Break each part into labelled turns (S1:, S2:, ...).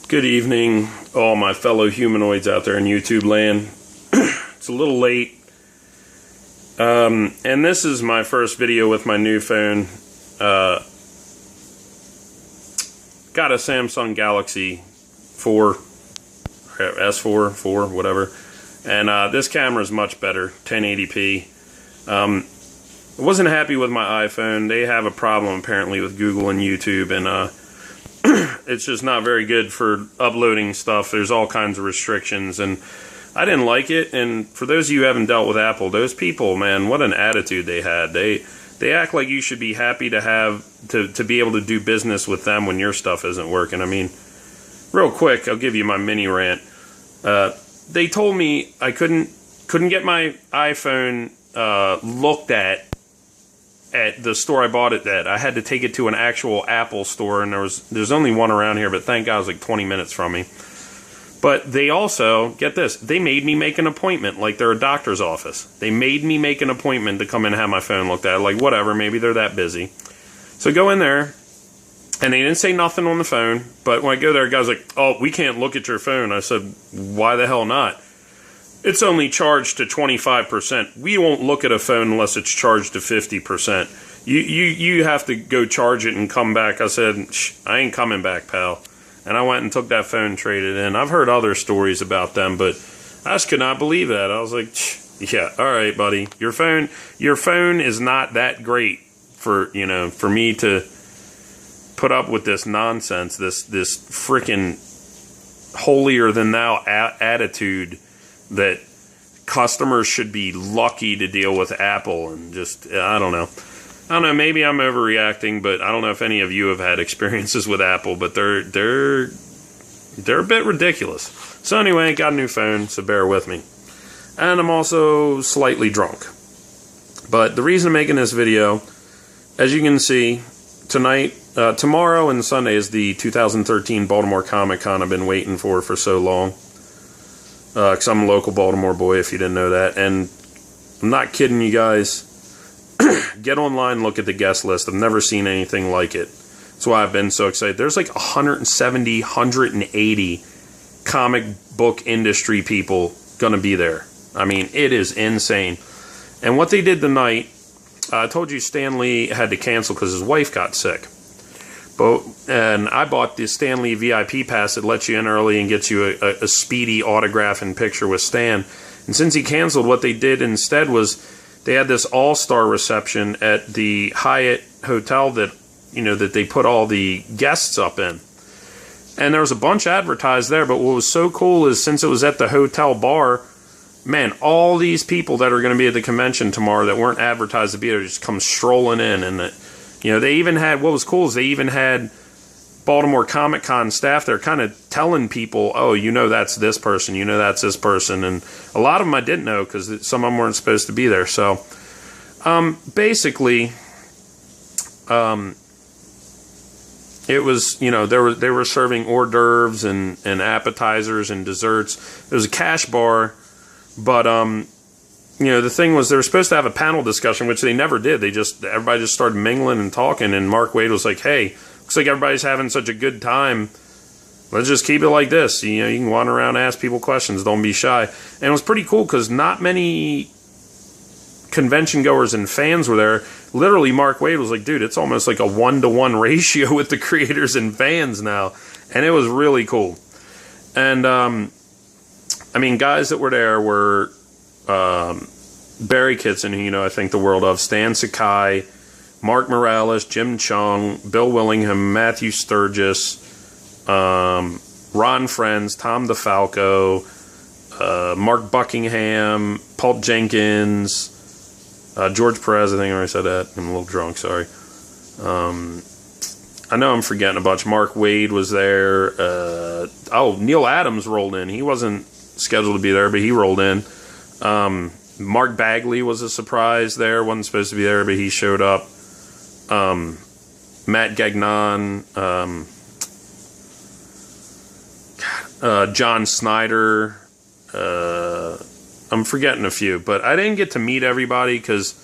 S1: Good evening, all my fellow humanoids out there in YouTube land. It's a little late. And this is my first video with my new phone. Got a Samsung Galaxy 4, S4, 4, whatever. And this camera is much better, 1080p. I wasn't happy with my iPhone. They have a problem apparently with Google and YouTube, and it's just not very good for uploading stuff. There's all kinds of restrictions, and I didn't like it. And for those of you who haven't dealt with Apple, those people, man, what an attitude they had. They act like you should be happy to have to be able to do business with them when your stuff isn't working. I mean, real quick, I'll give you my mini rant. They told me I couldn't get my iPhone looked at the store I bought it at. I had to take it to an actual Apple store, and there's only one around here, but thank God it was like 20 minutes from me. But they also, get this, they made me make an appointment like they're a doctor's office. They made me make an appointment to come in and have my phone looked at. Like, whatever, maybe they're that busy. So go in there, and they didn't say nothing on the phone, but when I go there, the guy's like, oh, we can't look at your phone. I said, why the hell not? It's only charged to 25%. We won't look at a phone unless it's charged to 50%. You have to go charge it and come back. I said, I ain't coming back, pal. And I went and took that phone, traded in. I've heard other stories about them, but I just could not believe that. I was like, yeah, all right, buddy. Your phone is not that great for me to put up with this nonsense, this freaking holier than thou attitude that customers should be lucky to deal with Apple, and just, I don't know, maybe I'm overreacting, but I don't know if any of you have had experiences with Apple, but they're a bit ridiculous. So anyway, got a new phone, so bear with me. And I'm also slightly drunk. But the reason I'm making this video, as you can see, tonight, tomorrow and Sunday is the 2013 Baltimore Comic-Con I've been waiting for so long. Because I'm a local Baltimore boy, if you didn't know that. And I'm not kidding you guys. Get online, look at the guest list. I've never seen anything like it. That's why I've been so excited. There's like 170, 180 comic book industry people going to be there. I mean, it is insane. And what they did tonight, I told you Stan Lee had to cancel because his wife got sick. And I bought the Stan Lee VIP pass that lets you in early and gets you a speedy autograph and picture with Stan. And since he canceled, what they did instead was they had this all-star reception at the Hyatt Hotel that they put all the guests up in. And there was a bunch advertised there, but what was so cool is since it was at the hotel bar, man, all these people that are going to be at the convention tomorrow that weren't advertised to be there just come strolling in. And they even had, what was cool is they even had Baltimore Comic-Con staff there kind of telling people, oh, that's this person, that's this person. And a lot of them I didn't know because some of them weren't supposed to be there. So basically, it was, they were serving hors d'oeuvres and appetizers and desserts. There was a cash bar, but the thing was they were supposed to have a panel discussion, which they never did. Everybody just started mingling and talking, and Mark Waid was like, hey, looks like everybody's having such a good time. Let's just keep it like this. You can wander around and ask people questions. Don't be shy. And it was pretty cool because not many convention goers and fans were there. Literally, Mark Waid was like, dude, it's almost like a 1-to-1 ratio with the creators and fans now. And it was really cool. And, guys that were there were Barry Kitson, who I think the world of, Stan Sakai, Mark Morales, Jim Chung, Bill Willingham, Matthew Sturgis, Ron Friends, Tom DeFalco, Mark Buckingham, Paul Jenkins, George Perez. I think I already said that. I'm a little drunk, sorry. I know I'm forgetting a bunch. Mark Waid was there. Neil Adams rolled in. He wasn't scheduled to be there, but he rolled in. Mark Bagley was a surprise there. Wasn't supposed to be there, but he showed up. Matt Gagnon, John Snyder, I'm forgetting a few, but I didn't get to meet everybody because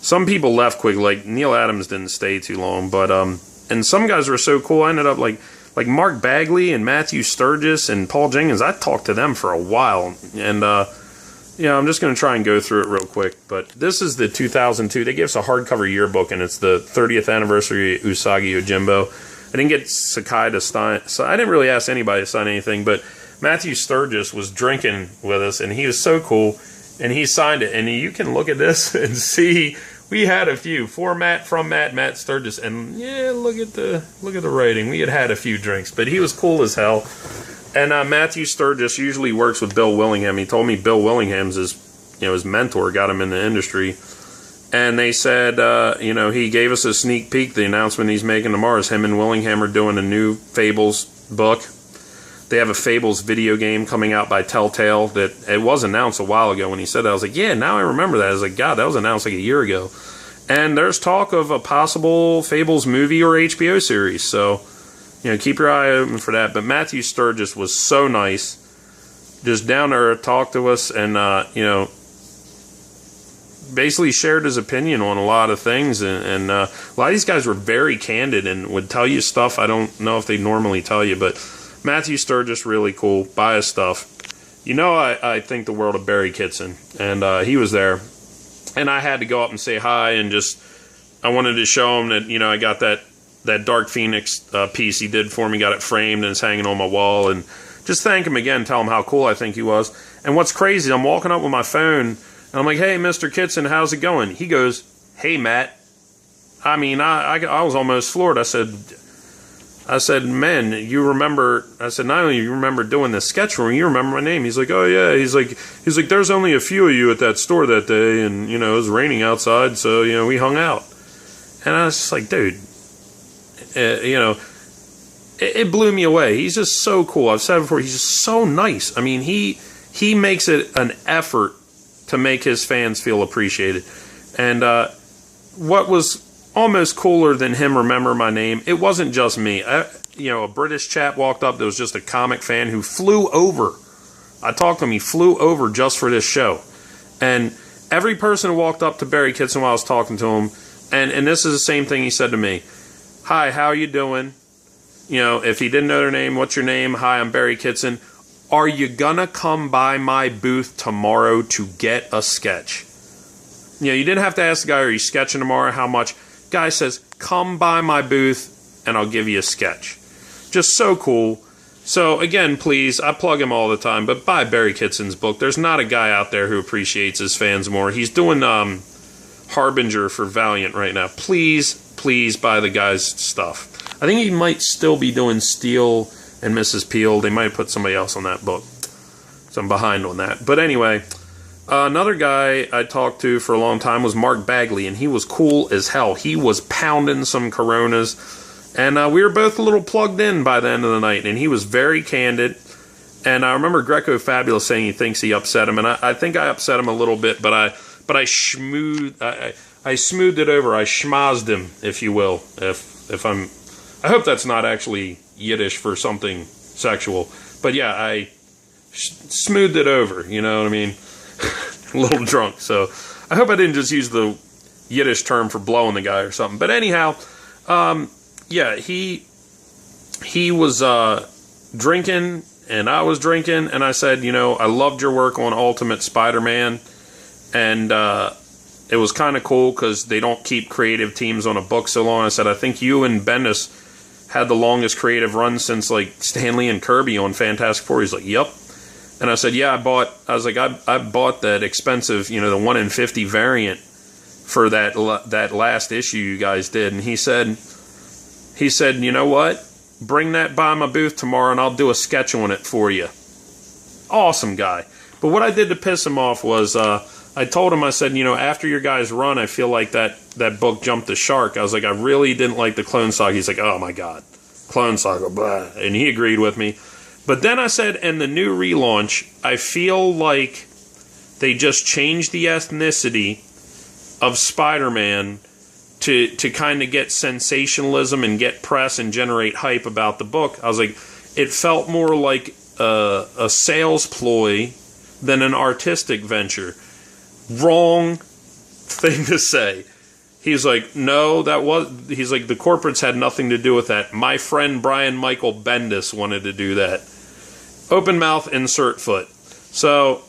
S1: some people left quick. Like Neil Adams didn't stay too long, but and some guys were so cool. I ended up like like Mark Bagley and Matthew Sturgis and Paul Jenkins, I talked to them for a while. And, I'm just going to try and go through it real quick. But this is the 2002. They gave us a hardcover yearbook, and it's the 30th anniversary Usagi Yojimbo. I didn't get Sakai to sign, so I didn't really ask anybody to sign anything, but Matthew Sturgis was drinking with us, and he was so cool, and he signed it. And you can look at this and see we had a few from Matt Sturgis, and yeah, look at the writing. We had a few drinks, but he was cool as hell. And Matthew Sturgis usually works with Bill Willingham. He told me Bill Willingham's his mentor, got him in the industry. And they said, he gave us a sneak peek. The announcement he's making tomorrow is him and Willingham are doing a new Fables book. They have a Fables video game coming out by Telltale that it was announced a while ago. When he said that, I was like, yeah, now I remember that. I was like, God, that was announced like a year ago. And there's talk of a possible Fables movie or HBO series. So, keep your eye open for that. But Matthew Sturgis was so nice. Just down there, talked to us, and, basically shared his opinion on a lot of things. And a lot of these guys were very candid and would tell you stuff I don't know if they normally tell you. But Matthew Sturgis, really cool. Buy his stuff. I think the world of Barry Kitson. And he was there. And I had to go up and say hi and I wanted to show him that, I got that Dark Phoenix piece he did for me, got it framed and it's hanging on my wall, and just thank him again, tell him how cool I think he was. And what's crazy, I'm walking up with my phone, and I'm like, hey, Mr. Kitson, how's it going? He goes, hey, Matt. I mean, I was almost floored. I said, man, you remember, not only you remember doing this sketch for me, you remember my name. He's like, oh, yeah. He's like, there's only a few of you at that store that day, and, it was raining outside, so, we hung out. And I was just like, dude, it blew me away. He's just so cool. I've said before, he's just so nice. I mean, he makes it an effort to make his fans feel appreciated. And what was almost cooler than him remember my name, it wasn't just me. A British chap walked up that was just a comic fan who flew over. I talked to him. He flew over just for this show. And every person who walked up to Barry Kitson while I was talking to him, and this is the same thing he said to me. Hi, how you doing? If he didn't know their name, what's your name? Hi, I'm Barry Kitson. Are you gonna come by my booth tomorrow to get a sketch? You didn't have to ask the guy, are you sketching tomorrow? How much? Guy says, come by my booth and I'll give you a sketch. Just so cool. So again, please, I plug him all the time, but buy Barry Kitson's book. There's not a guy out there who appreciates his fans more. He's doing Harbinger for Valiant right now. Please buy the guy's stuff. I think he might still be doing Steel and Mrs. Peel. They might put somebody else on that book. So I'm behind on that. But anyway, another guy I talked to for a long time was Mark Bagley, and he was cool as hell. He was pounding some Coronas, and we were both a little plugged in by the end of the night, and he was very candid. And I remember Greco Fabulous saying he thinks he upset him, and I think I upset him a little bit, but I smoothed it over. I schmozzed him, if you will. I hope that's not actually Yiddish for something sexual. But yeah, I smoothed it over, you know what I mean? A little drunk. So I hope I didn't just use the Yiddish term for blowing the guy or something. But anyhow, yeah, he was drinking and I was drinking, and I said, I loved your work on Ultimate Spider-Man, and it was kind of cool because they don't keep creative teams on a book so long. I said, I think you and Bendis had the longest creative run since like Stan Lee and Kirby on Fantastic Four. He's like, yep. And I said, yeah, I bought that expensive, the 1 in 50 variant for that last issue you guys did. And he said, you know what? Bring that by my booth tomorrow and I'll do a sketch on it for you. Awesome guy. But what I did to piss him off was, I told him, I said, after your guys' run, I feel like that book jumped the shark. I was like, I really didn't like the Clone Saga. He's like, oh my God, Clone Saga, blah. And he agreed with me. But then I said, in the new relaunch, I feel like they just changed the ethnicity of Spider-Man to kind of get sensationalism and get press and generate hype about the book. I was like, it felt more like a sales ploy than an artistic venture. Wrong thing to say. He's like, no, he's like, the corporates had nothing to do with that. My friend Brian Michael Bendis wanted to do that. Open mouth, insert foot. So,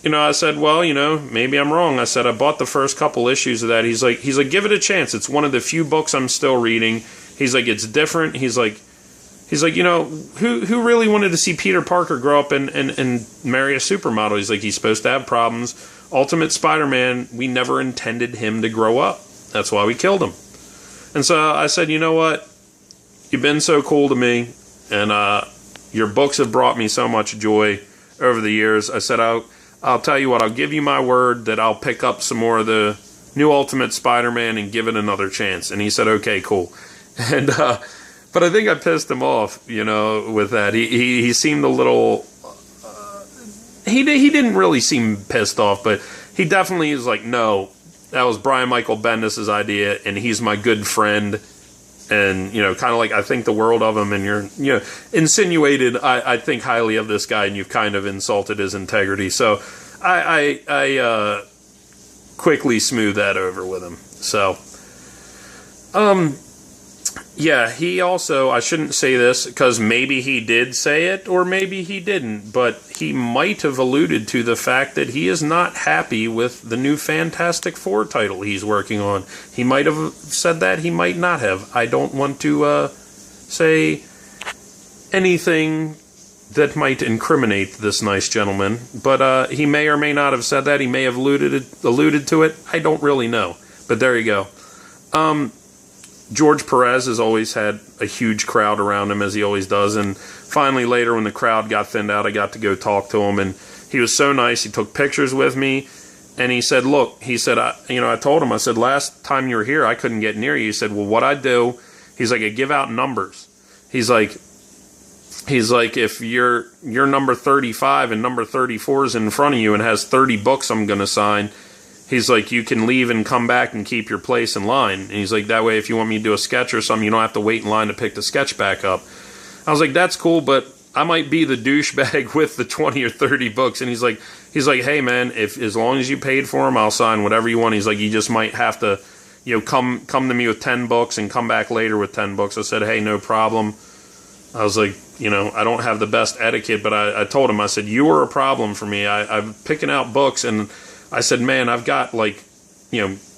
S1: I said, well, maybe I'm wrong. I said, I bought the first couple issues of that. He's like, give it a chance. It's one of the few books I'm still reading. He's like, it's different. He's like, who really wanted to see Peter Parker grow up and marry a supermodel? He's like, he's supposed to have problems. Ultimate Spider-Man, we never intended him to grow up. That's why we killed him. And so I said, you know what? You've been so cool to me, and your books have brought me so much joy over the years. I said, I'll tell you what, I'll give you my word that I'll pick up some more of the new Ultimate Spider-Man and give it another chance. And he said, okay, cool. And but I think I pissed him off, with that. He seemed a little... He didn't really seem pissed off, but he definitely is like, no, that was Brian Michael Bendis' idea, and he's my good friend, and, kind of like, I think the world of him, and you're, insinuated, I think highly of this guy, and you've kind of insulted his integrity, so I quickly smoothed that over with him, so, yeah, he also, I shouldn't say this, because maybe he did say it, or maybe he didn't, but he might have alluded to the fact that he is not happy with the new Fantastic Four title he's working on. He might have said that, he might not have. I don't want to say anything that might incriminate this nice gentleman, but he may or may not have said that. He may have alluded to it. I don't really know, but there you go. George Perez has always had a huge crowd around him, as he always does, and finally later when the crowd got thinned out, I got to go talk to him, and he was so nice. He took pictures with me, and he said, look, he said, I told him, I said, last time you were here, I couldn't get near you. He said, well, what I do, he's like, I give out numbers. He's like, if you're number 35 and number 34 is in front of you and has 30 books I'm going to sign, he's like, you can leave and come back and keep your place in line. And he's like, that way if you want me to do a sketch or something, you don't have to wait in line to pick the sketch back up. I was like, that's cool, but I might be the douchebag with the 20 or 30 books. And he's like, hey man, as long as you paid for them, I'll sign whatever you want. He's like, you just might have to, come to me with 10 books and come back later with 10 books. I said, hey, no problem. I was like, I don't have the best etiquette, but I told him, I said, you were a problem for me. I'm picking out books, and I said, man, I've got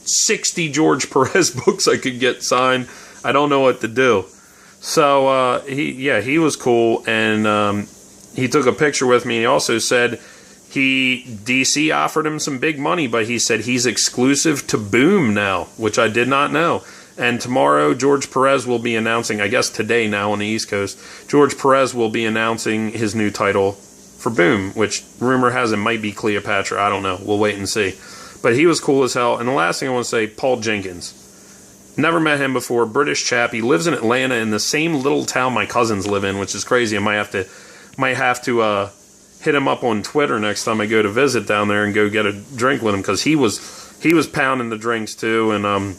S1: 60 George Perez books I could get signed. I don't know what to do. So, he was cool, and he took a picture with me, and he also said DC offered him some big money, but he said he's exclusive to Boom now, which I did not know. And tomorrow, George Perez will be announcing, I guess today now on the East Coast, George Perez will be announcing his new title for Boom, which rumor has it might be Cleopatra. I don't know. We'll wait and see. But he was cool as hell. And the last thing I want to say, Paul Jenkins. Never met him before. British chap. He lives in Atlanta in the same little town my cousins live in, which is crazy. I might have to hit him up on Twitter next time I go to visit down there and go get a drink with him, because he was pounding the drinks too, and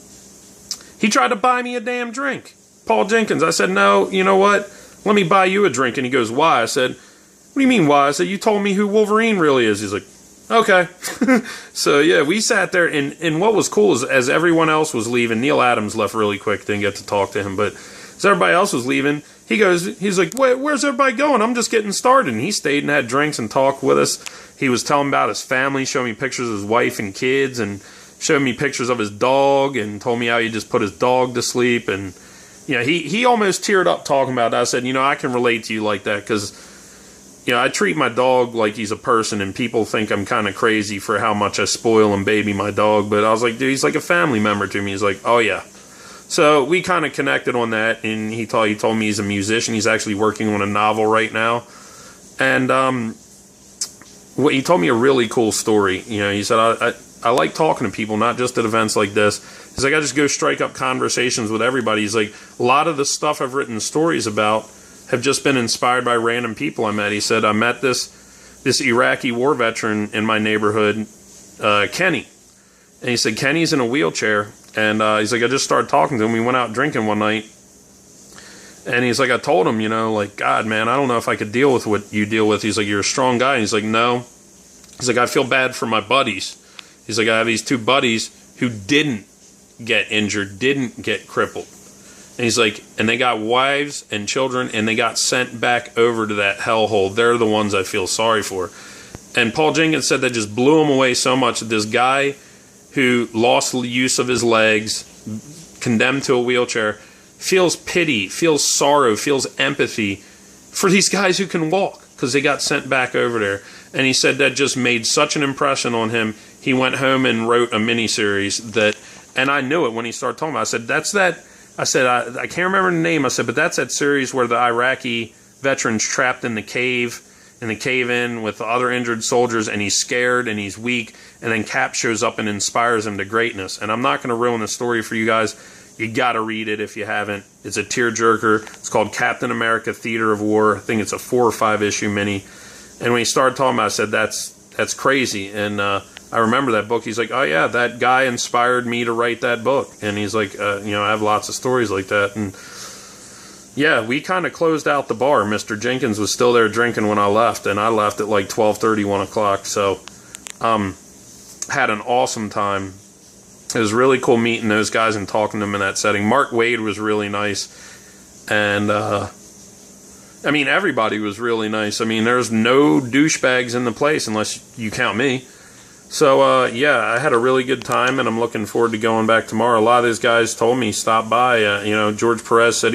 S1: he tried to buy me a damn drink. Paul Jenkins. I said, no, you know what? Let me buy you a drink. And he goes, why? I said, what do you mean why? I said, you told me who Wolverine really is. He's like, okay. So, yeah, we sat there, and what was cool is as everyone else was leaving, Neil Adams left really quick, didn't get to talk to him, but as everybody else was leaving, he's like, where's everybody going? I'm just getting started. And he stayed and had drinks and talked with us. He was telling about his family, showing me pictures of his wife and kids, and showed me pictures of his dog, and told me how he just put his dog to sleep. And he almost teared up talking about it. I said, I can relate to you like that, because I treat my dog like he's a person, and people think I'm kind of crazy for how much I spoil and baby my dog. But I was like, dude, he's like a family member to me. He's like, oh yeah. So we kind of connected on that, and he told me he's a musician. He's actually working on a novel right now. And he told me a really cool story. He said, I like talking to people, not just at events like this. He's like, I just go strike up conversations with everybody. He's like, a lot of the stuff I've written stories about have just been inspired by random people I met. He said, I met this Iraqi war veteran in my neighborhood, Kenny. And he said, Kenny's in a wheelchair. And he's like, I just started talking to him. We went out drinking one night. And he's like, I told him, God, man, I don't know if I could deal with what you deal with. He's like, you're a strong guy. And he's like, no. He's like, I feel bad for my buddies. He's like, I have these two buddies who didn't get injured, didn't get crippled. And he's like, and they got wives and children, and they got sent back over to that hellhole. They're the ones I feel sorry for. And Paul Jenkins said that just blew him away so much that this guy who lost the use of his legs, condemned to a wheelchair, feels pity, feels sorrow, feels empathy for these guys who can walk because they got sent back over there. And he said that just made such an impression on him. He went home and wrote a miniseries that, and I knew it when he started talking about it. I said, that's that. I said, I can't remember the name. I said, but that's that series where the Iraqi veteran's trapped in the cave-in with the other injured soldiers, and he's scared and he's weak, and then Cap shows up and inspires him to greatness. And I'm not going to ruin the story for you guys. You got to read it if you haven't. It's a tearjerker. It's called Captain America Theater of War. I think it's a 4 or 5 issue mini. And when he started talking about it, I said, that's crazy. And I remember that book. He's like, oh yeah, that guy inspired me to write that book. And he's like, I have lots of stories like that. And yeah, we kind of closed out the bar. Mr. Jenkins was still there drinking when I left, and I left at like 12:30, 1 o'clock. So had an awesome time. It was really cool meeting those guys and talking to them in that setting. Mark Wade was really nice. And I mean, everybody was really nice. I mean, there's no douchebags in the place unless you count me. So, yeah, I had a really good time, and I'm looking forward to going back tomorrow. A lot of these guys told me stop by. George Perez said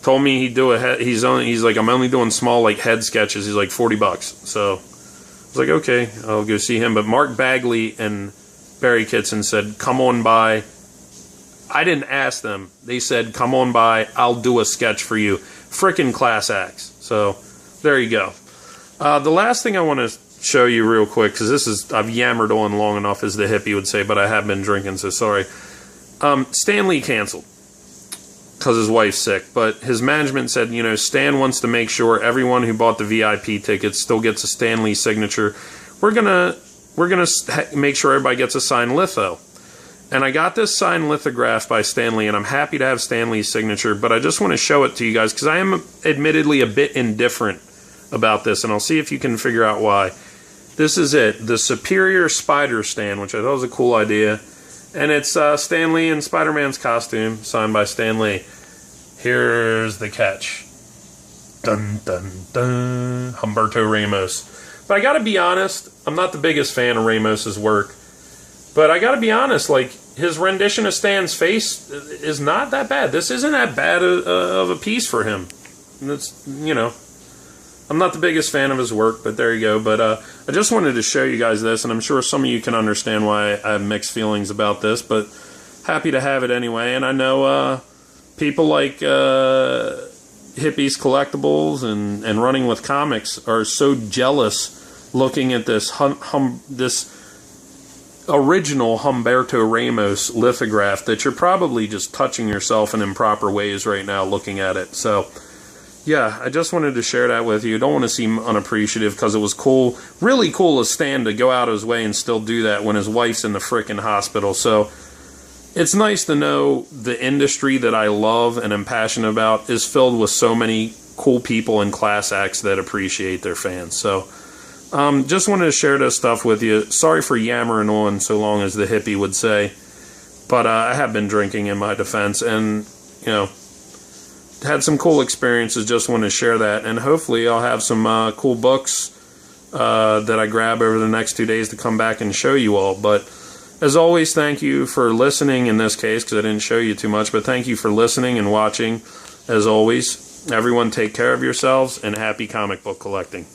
S1: told me he'd do he's like, I'm only doing small, like, head sketches. He's like, $40. So I was like, okay, I'll go see him. But Mark Bagley and Barry Kitson said, come on by. I didn't ask them. They said, come on by. I'll do a sketch for you. Frickin' class acts. So there you go. The last thing I want to show you real quick, because I've yammered on long enough, as the hippie would say, but I have been drinking, so sorry. Stan Lee canceled because his wife's sick, but his management said, Stan wants to make sure everyone who bought the VIP tickets still gets a Stan Lee signature. We're gonna make sure everybody gets a signed litho. And I got this signed lithograph by Stan Lee, and I'm happy to have Stan Lee's signature, but I just want to show it to you guys because I am admittedly a bit indifferent about this, and I'll see if you can figure out why. This is it, the Superior Spider Stand, which I thought was a cool idea. And it's Stan Lee in Spider-Man's costume, signed by Stan Lee. Here's the catch. Dun, dun, dun. Humberto Ramos. But I gotta be honest, I'm not the biggest fan of Ramos's work. But I gotta be honest, like, his rendition of Stan's face is not that bad. This isn't that bad of a piece for him. And it's, I'm not the biggest fan of his work, but there you go. But I just wanted to show you guys this, and I'm sure some of you can understand why I have mixed feelings about this, but happy to have it anyway. And I know people like Hippies Collectibles and Running with Comics are so jealous looking at this this original Humberto Ramos lithograph that you're probably just touching yourself in improper ways right now looking at it. So yeah, I just wanted to share that with you. Don't want to seem unappreciative because it was cool, really cool of Stan to go out of his way and still do that when his wife's in the frickin' hospital. So it's nice to know the industry that I love and am passionate about is filled with so many cool people and class acts that appreciate their fans. So just wanted to share this stuff with you. Sorry for yammering on so long, as the hippie would say. But I have been drinking in my defense, and, had some cool experiences. Just want to share that, and hopefully I'll have some cool books that I grab over the next 2 days to come back and show you all. But as always, thank you for listening in this case, because I didn't show you too much, but thank you for listening and watching. As always, everyone take care of yourselves, and happy comic book collecting.